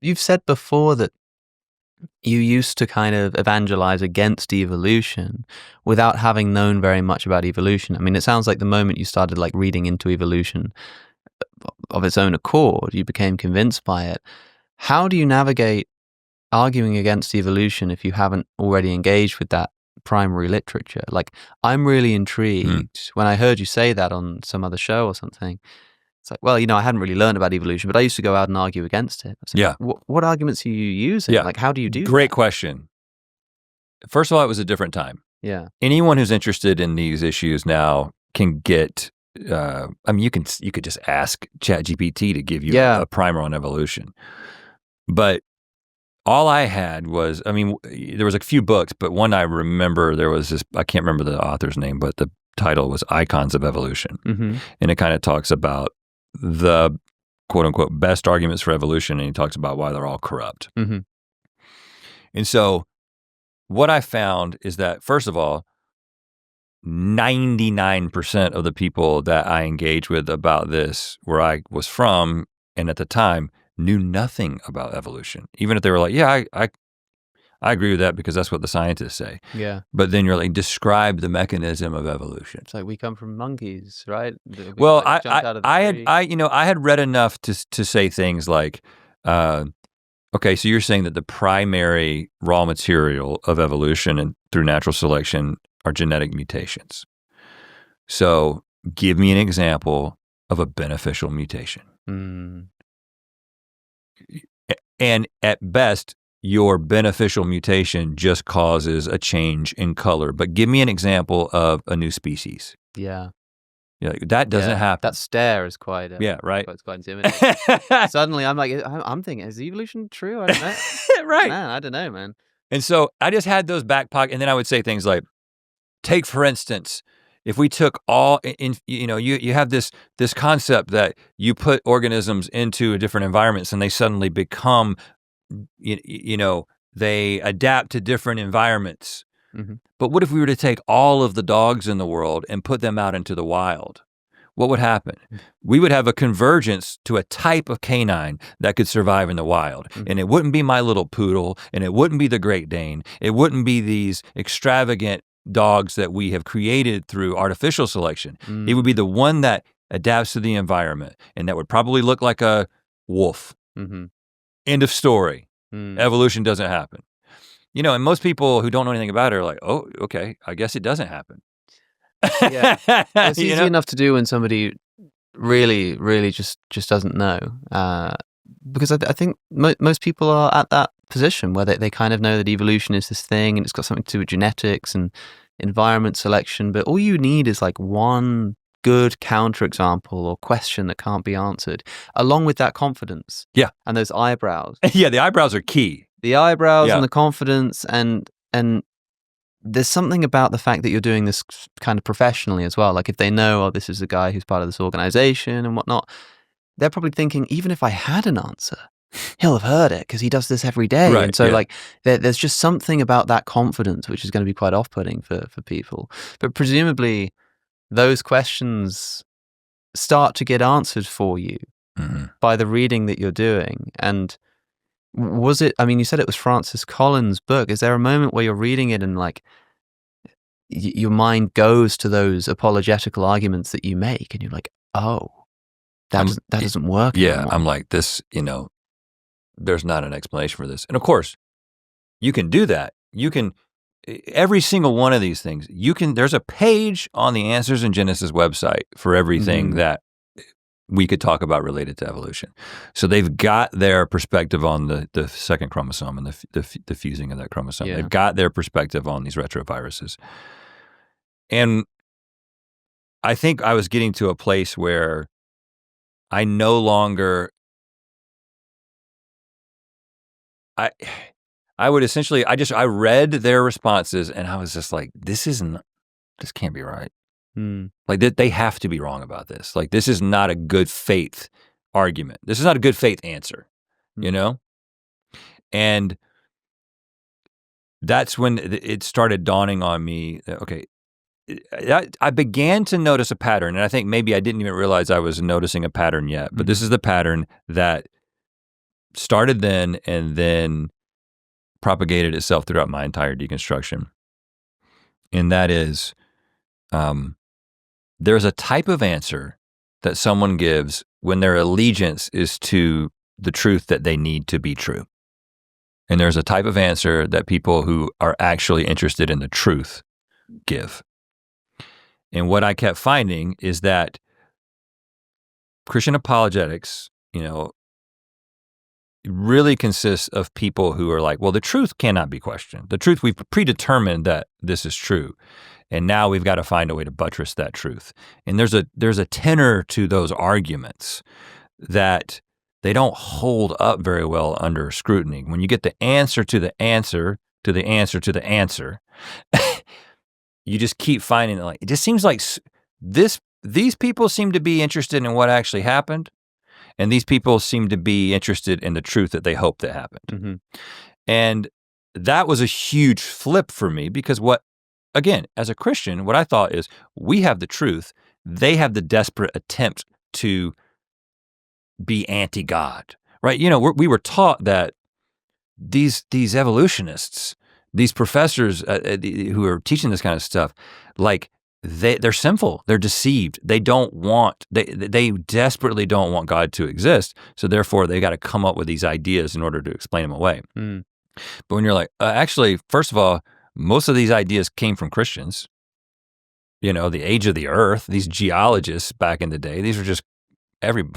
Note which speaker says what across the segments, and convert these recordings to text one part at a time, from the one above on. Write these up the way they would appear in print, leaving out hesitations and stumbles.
Speaker 1: you've said before that you used to kind of evangelize against evolution without having known very much about evolution. I mean, it sounds like the moment you started like reading into evolution of its own accord, you became convinced by it. How do you navigate arguing against evolution if you haven't already engaged with that primary literature? Like, I'm really intrigued when I heard you say that on some other show or something. It's like, well, I hadn't really learned about evolution, but I used to go out and argue against it. Like,
Speaker 2: yeah.
Speaker 1: What arguments are you using?
Speaker 2: Yeah.
Speaker 1: Like, how do you do
Speaker 2: Great
Speaker 1: that?
Speaker 2: question. First of all, it was a different time.
Speaker 1: Yeah.
Speaker 2: Anyone who's interested in these issues now can get, you could just ask ChatGPT to give you a primer on evolution. But all I had was, there was a few books, but one I remember, there was this, I can't remember the author's name, but the title was Icons of Evolution.
Speaker 1: Mm-hmm.
Speaker 2: And it kind of talks about the quote unquote best arguments for evolution, and he talks about why they're all corrupt.
Speaker 1: Mm-hmm.
Speaker 2: And so what I found is that, first of all, 99% of the people that I engaged with about this, where I was from, and at the time, knew nothing about evolution. Even if they were like, yeah, I agree with that because that's what the scientists say.
Speaker 1: Yeah.
Speaker 2: But then you're like, describe the mechanism of evolution.
Speaker 1: It's like we come from monkeys, right?
Speaker 2: Well, I had read enough to say things like, okay, so you're saying that the primary raw material of evolution and through natural selection are genetic mutations. So give me an example of a beneficial mutation. And at best, your beneficial mutation just causes a change in color. But give me an example of a new species.
Speaker 1: Yeah.
Speaker 2: That doesn't happen.
Speaker 1: That stare is quite
Speaker 2: right.
Speaker 1: It's quite intimidating. Suddenly I'm like, I'm thinking, is evolution true? I don't know.
Speaker 2: Right.
Speaker 1: Man, I don't know, man.
Speaker 2: And so I just had those back pocket, and then I would say things like, take for instance, if we took all you have this concept that you put organisms into different environments and they suddenly become, they adapt to different environments.
Speaker 1: Mm-hmm.
Speaker 2: But what if we were to take all of the dogs in the world and put them out into the wild? What would happen? We would have a convergence to a type of canine that could survive in the wild. Mm-hmm. And it wouldn't be my little poodle, and it wouldn't be the Great Dane. It wouldn't be these extravagant dogs that we have created through artificial selection. It would be the one that adapts to the environment, and that would probably look like a wolf.
Speaker 1: Mm-hmm.
Speaker 2: End of story. Evolution doesn't happen. And most people who don't know anything about it are like, oh, okay, I guess it doesn't happen.
Speaker 1: Yeah, it's easy enough to do when somebody really, really just doesn't know. Because I think most people are at that position where they kind of know that evolution is this thing and it's got something to do with genetics and environment selection, but all you need is like one good counterexample or question that can't be answered, along with that confidence.
Speaker 2: Yeah.
Speaker 1: And those eyebrows.
Speaker 2: Yeah, the eyebrows are key.
Speaker 1: The eyebrows and the confidence, and there's something about the fact that you're doing this kind of professionally as well. Like if they know, oh, this is a guy who's part of this organization and whatnot, they're probably thinking, even if I had an answer, he'll have heard it because he does this every day.
Speaker 2: Right,
Speaker 1: and so like there's just something about that confidence which is going to be quite off-putting for people. But presumably those questions start to get answered for you by the reading that you're doing. And was it, you said it was Francis Collins' book. Is there a moment where you're reading it and like your mind goes to those apologetical arguments that you make and you're like, oh, that doesn't work anymore.
Speaker 2: I'm like, this, there's not an explanation for this. And of course, you can do that. You can, every single one of these things, there's a page on the Answers in Genesis website for everything that we could talk about related to evolution. So they've got their perspective on the second chromosome and the fusing of that chromosome. Yeah. They've got their perspective on these retroviruses. And I think I was getting to a place where I no longer, I would essentially, I read their responses and I was just like, this can't be right. Like they have to be wrong about this. Like this is not a good faith argument. This is not a good faith answer, And that's when it started dawning on me that, okay, I began to notice a pattern, and I think maybe I didn't even realize I was noticing a pattern yet, but this is the pattern that started then and then propagated itself throughout my entire deconstruction. And that is, there's a type of answer that someone gives when their allegiance is to the truth that they need to be true. And there's a type of answer that people who are actually interested in the truth give. And what I kept finding is that Christian apologetics, really consists of people who are like, well, the truth cannot be questioned. The truth, we've predetermined that this is true. And now we've got to find a way to buttress that truth. And there's a tenor to those arguments that they don't hold up very well under scrutiny. When you get the answer to the answer to the answer to the answer, you just keep finding it just seems like these people seem to be interested in what actually happened, and these people seem to be interested in the truth that they hope that happened.
Speaker 1: Mm-hmm.
Speaker 2: And that was a huge flip for me because again, as a Christian, what I thought is we have the truth, they have the desperate attempt to be anti-God, right? We were taught that these evolutionists, these professors who are teaching this kind of stuff, they're sinful, they're deceived. They desperately don't want God to exist. So therefore they got to come up with these ideas in order to explain them away.
Speaker 1: Mm.
Speaker 2: But when you're like, actually, first of all, most of these ideas came from Christians. The age of the earth, these geologists back in the day, these were just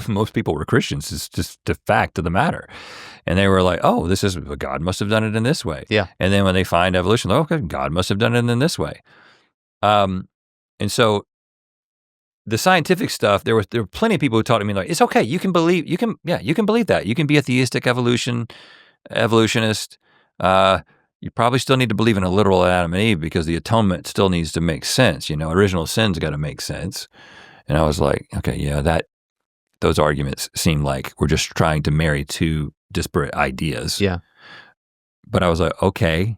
Speaker 2: most people were Christians. It's just the fact of the matter. And they were like, oh, God must have done it in this way.
Speaker 1: Yeah.
Speaker 2: And then when they find evolution, okay, God must have done it in this way. And so the scientific stuff, there were plenty of people who taught me it's okay, you can believe that. You can be a theistic evolutionist. You probably still need to believe in a literal Adam and Eve because the atonement still needs to make sense. Original sin's got to make sense. And I was like, okay, yeah, those arguments seem like we're just trying to marry two disparate ideas.
Speaker 1: Yeah.
Speaker 2: But I was like, okay.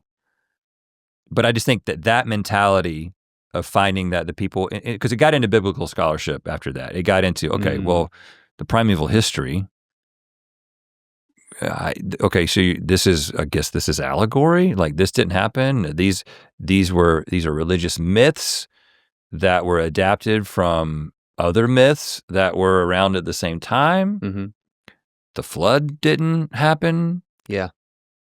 Speaker 2: But I just think that mentality of finding that the people, because it got into biblical scholarship after that. It got into, okay, well, the primeval history, so this is allegory? Like this didn't happen? These are religious myths that were adapted from other myths that were around at the same time.
Speaker 1: Mm-hmm.
Speaker 2: The flood didn't happen.
Speaker 1: Yeah.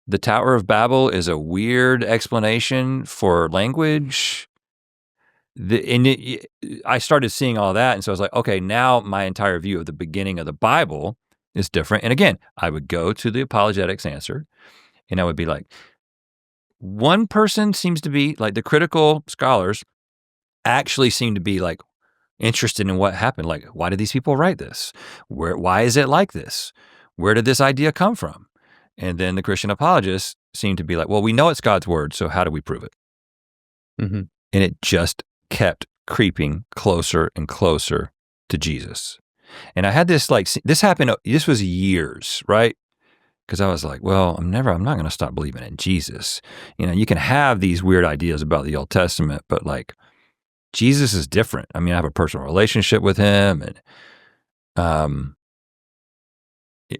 Speaker 2: The Tower of Babel is a weird explanation for language. I started seeing all that, and so I was like, okay, now my entire view of the beginning of the Bible is different. And again, I would go to the apologetics answer, and I would be like, one person seems to be, like the critical scholars actually seem to be like interested in what happened. Like, why did these people write this? Why is it like this? Where did this idea come from? And then the Christian apologists seem to be like, well, we know it's God's word, so how do we prove it?
Speaker 1: Mm-hmm.
Speaker 2: And it just kept creeping closer and closer to Jesus. And I had this this happened, this was years, right? Because I was like, well, I'm not going to stop believing in Jesus. You can have these weird ideas about the Old Testament, but like Jesus is different. I mean, I have a personal relationship with him, and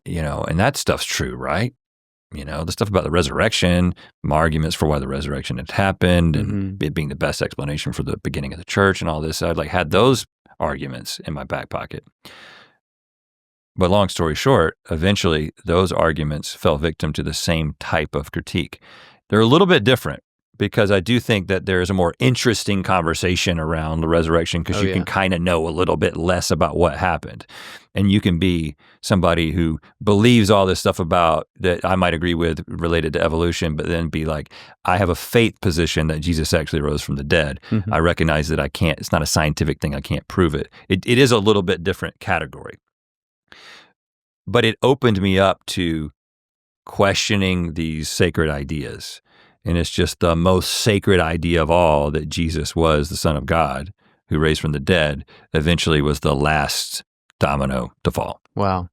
Speaker 2: and that stuff's true, right? The stuff about the resurrection, my arguments for why the resurrection had happened, and it being the best explanation for the beginning of the church and all this. I had those arguments in my back pocket. But long story short, eventually those arguments fell victim to the same type of critique. They're a little bit different because I do think that there is a more interesting conversation around the resurrection because you can kind of know a little bit less about what happened. And you can be somebody who believes all this stuff about that I might agree with related to evolution, but then be like, I have a faith position that Jesus actually rose from the dead. Mm-hmm. I recognize that it's not a scientific thing. I can't prove it. It is a little bit different category. But it opened me up to questioning these sacred ideas. And it's just the most sacred idea of all that Jesus was the Son of God who raised from the dead eventually was the last domino to fall.
Speaker 1: Wow.